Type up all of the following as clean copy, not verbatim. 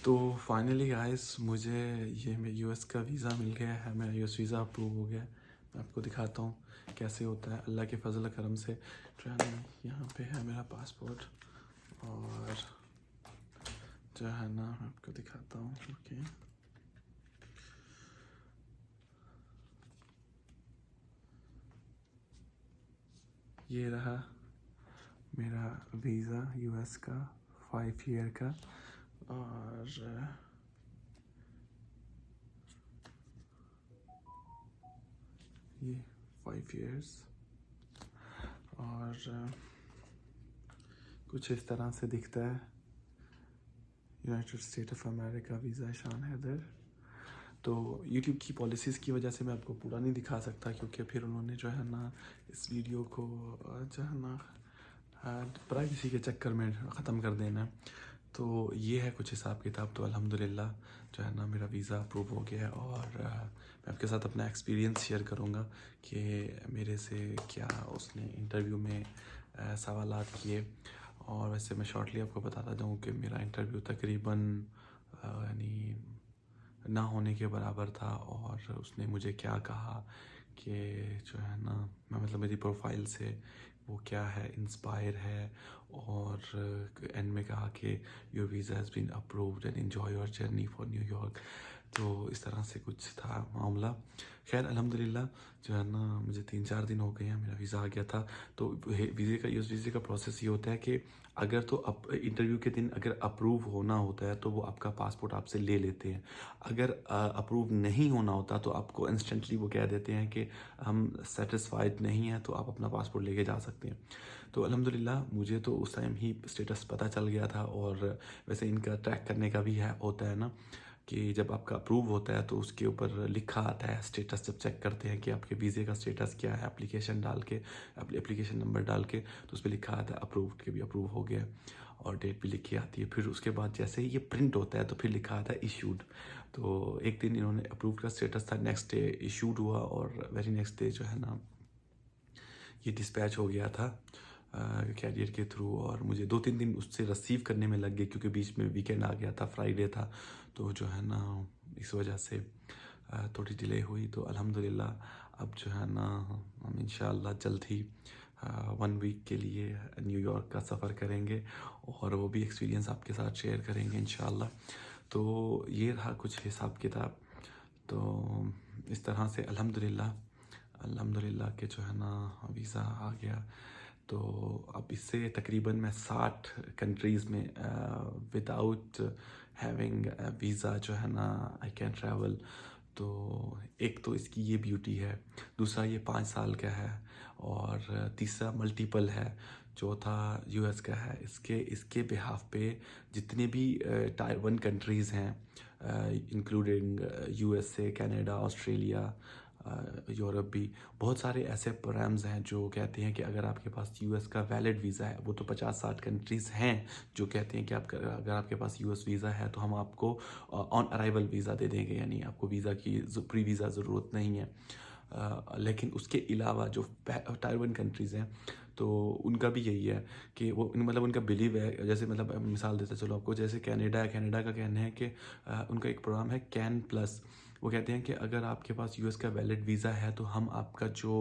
तो finally guys मुझे ये यूएस का वीज़ा मिल गया है। मेरा यूएस वीज़ा अप्रूव हो गया है। मैं आपको दिखाता हूँ कैसे होता है अल्लाह के फजल करम से। यहाँ पे है मेरा पासपोर्ट और जो है ना मैं आपको दिखाता हूँ। ओके, ये रहा मेरा वीज़ा यूएस का 5 ईयर का। और ये 5 ईयर्स और कुछ इस तरह से दिखता है। United state of America visa शान हैदर। तो यूट्यूब की पॉलिसीज़ की वजह से मैं आपको पूरा नहीं दिखा सकता, क्योंकि फिर उन्होंने जो है ना इस वीडियो को जो है ना प्राइवेसी के चक्कर में ख़त्म कर देना है। तो ये है कुछ हिसाब किताब। तो अल्हम्दुलिल्लाह जो है ना मेरा वीज़ा अप्रूव हो गया है। और मैं आपके साथ अपना एक्सपीरियंस शेयर करूँगा कि मेरे से क्या उसने इंटरव्यू में सवालात किए। और वैसे मैं शॉर्टली आपको बताता जाऊँ कि मेरा इंटरव्यू तकरीबन यानी ना होने के बराबर था। और उसने मुझे क्या कहा कि जो है ना मैं मतलब मेरी प्रोफाइल से वो क्या है इंस्पायर है। और एंड में कहा कि your visa has been approved and enjoy your journey for New York. तो इस तरह से कुछ था मामला। खैर अल्हम्दुलिल्लाह जो है ना मुझे 3-4 दिन हो गए हैं, मेरा वीज़ा आ गया था। तो वीज़े का प्रोसेस ये होता है कि अगर तो इंटरव्यू के दिन अगर अप्रूव होना होता है तो वो आपका पासपोर्ट आपसे ले लेते हैं। अगर अप्रूव नहीं होना होता तो आपको इंस्टेंटली वो कह देते हैं कि हम सेटिस्फाइड नहीं हैं, तो आप अपना पासपोर्ट लेके जा सकते हैं। तो अल्हम्दुलिल्लाह मुझे तो उस टाइम ही स्टेटस पता चल गया था। और वैसे इनका ट्रैक करने का भी है होता है ना कि जब आपका अप्रूव होता है तो उसके ऊपर लिखा आता है स्टेटस। जब चेक करते हैं कि आपके वीज़े का स्टेटस क्या है, एप्लीकेशन डाल के एप्लीकेशन नंबर डाल के तो उस पर लिखा आता है अप्रूव के भी अप्रूव हो गया। और डेट भी लिखी आती है। फिर उसके बाद जैसे ही ये प्रिंट होता है तो फिर लिखा आता है इशूड। तो एक दिन इन्होंने अप्रूव का स्टेटस था, नेक्स्ट डे इशूड हुआ और वेरी नेक्स्ट डे जो है ना ये डिस्पैच हो गया था कैरियर के थ्रू। और मुझे 2-3 दिन उससे रिसीव करने में लग गए, क्योंकि बीच में वीकेंड आ गया था, फ्राइडे था। तो जो है ना इस वजह से थोड़ी डिले हुई। तो अल्हम्दुलिल्लाह अब जो है ना हम इंशाल्लाह जल्द ही 1 वीक के लिए न्यूयॉर्क का सफ़र करेंगे और वो भी एक्सपीरियंस आपके साथ शेयर करेंगे इंशाल्लाह। तो ये रहा कुछ हिसाब किताब। तो इस तरह से अल्हम्दुलिल्लाह अल्हम्दुलिल्लाह के जो है ना वीज़ा आ गया। तो अब इससे तकरीबन मैं 60 कंट्रीज़ में विदाउट हैविंग वीज़ा जो है ना आई कैन ट्रैवल। तो एक तो इसकी ये ब्यूटी है, दूसरा ये 5 साल का है और तीसरा मल्टीपल है, चौथा यूएस का है। इसके इसके बिहाफ पे जितने भी टायर 1 कंट्रीज़ हैं including USA, Canada, Australia, Europe भी, बहुत सारे ऐसे प्रोग्राम्स हैं जो कहते हैं कि अगर आपके पास यूएस का वैलिड वीज़ा है, वो तो 50-60 कंट्रीज़ हैं जो कहते हैं कि अगर आपके पास यूएस वीज़ा है तो हम आपको ऑन अराइवल वीज़ा दे देंगे, यानी आपको वीज़ा की प्री वीज़ा ज़रूरत नहीं है। लेकिन उसके अलावा जो टायर 1 कंट्रीज़ हैं तो उनका भी यही है कि वो मतलब उनका बिलीव है। जैसे मतलब मिसाल देते चलो आपको, जैसे कनाडा है, कनाडा का कहना है कि उनका एक प्रोग्राम है कैन प्लस। वो कहते हैं कि अगर आपके पास यूएस का वैलिड वीज़ा है तो हम आपका जो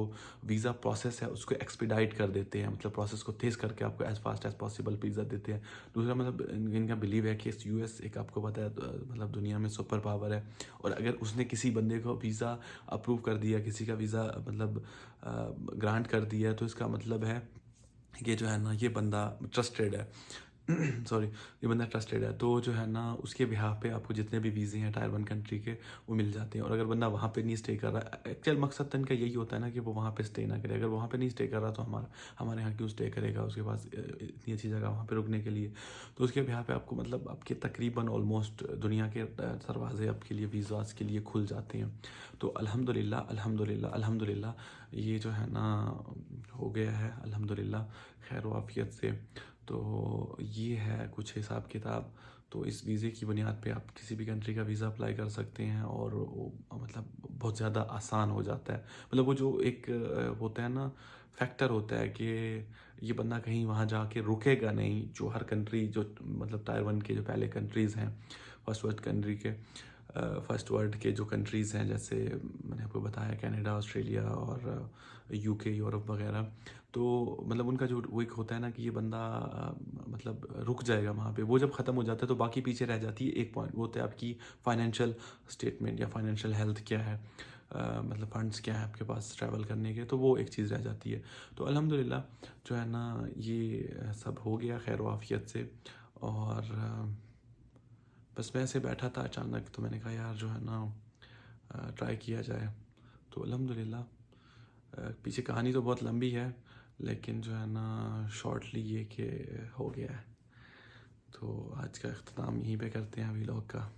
वीज़ा प्रोसेस है उसको एक्सपीडाइट कर देते हैं, मतलब प्रोसेस को तेज़ करके आपको as fast as possible visa देते हैं। दूसरा मतलब इनका बिलीव है कि यूएस एक आपको पता है मतलब दुनिया में सुपर पावर है। और अगर उसने किसी बंदे को वीज़ा अप्रूव कर दिया, किसी का वीज़ा मतलब ग्रांट कर दिया, तो इसका मतलब है कि जो है ना ये बंदा ट्रस्टेड है। सॉरी, ये बंदा ट्रस्टेड है। तो जो है ना उसके बिहाफ पे आपको जितने भी वीज़े हैं टायर 1 कंट्री के वो मिल जाते हैं। और अगर बंदा वहाँ पे नहीं स्टे कर रहा है, एक्चुअल मकसद तो इनका यही होता है ना कि वो वहाँ पे स्टे ना करे। अगर वहाँ पे नहीं स्टे कर रहा तो हमारे यहाँ क्यों स्टे करेगा, उसके पास इतनी अच्छी जगह वहाँ पे रुकने के लिए। तो उसके बिहाफ पे आपको मतलब आपके तकरीबन ऑलमोस्ट दुनिया के दरवाजे आपके लिए वीज़ास के लिए खुल जाते हैं। तो अल्हम्दुलिल्लाह अल्हम्दुलिल्लाह अल्हम्दुलिल्लाह ये जो है ना हो गया है अल्हम्दुलिल्लाह खैर वाफियत से। तो ये है कुछ हिसाब किताब। तो इस वीज़े की बुनियाद पे आप किसी भी कंट्री का वीज़ा अप्लाई कर सकते हैं और वो मतलब बहुत ज़्यादा आसान हो जाता है। मतलब वो जो एक होता है ना फैक्टर होता है कि ये बंदा कहीं वहाँ जाके रुकेगा नहीं, जो हर कंट्री जो मतलब टायर 1 के जो पहले कंट्रीज़ हैं फर्स्ट वर्ल्ड के जो कंट्रीज़ हैं, जैसे मैंने आपको बताया कनाडा, ऑस्ट्रेलिया और यूके, यूरोप वगैरह। तो मतलब उनका जो वो एक होता है ना कि ये बंदा मतलब रुक जाएगा वहाँ पे, वो जब ख़त्म हो जाता है तो बाकी पीछे रह जाती है एक पॉइंट, वो होता है आपकी फाइनेंशियल स्टेटमेंट या फाइनेंशियल हेल्थ क्या है, मतलब फंड्स क्या है आपके पास ट्रैवल करने के, तो वो एक चीज़ रह जाती है। तो अल्हम्दुलिल्लाह जो है ना ये सब हो गया खैर आफियत से। और बस मैं ऐसे बैठा था अचानक, तो मैंने कहा यार जो है ना ट्राई किया जाए। तो अल्हम्दुलिल्लाह पीछे कहानी तो बहुत लंबी है, लेकिन जो है ना शॉर्टली ये कि हो गया है। तो आज का अख्ताम यहीं पे करते हैं व्लॉग का।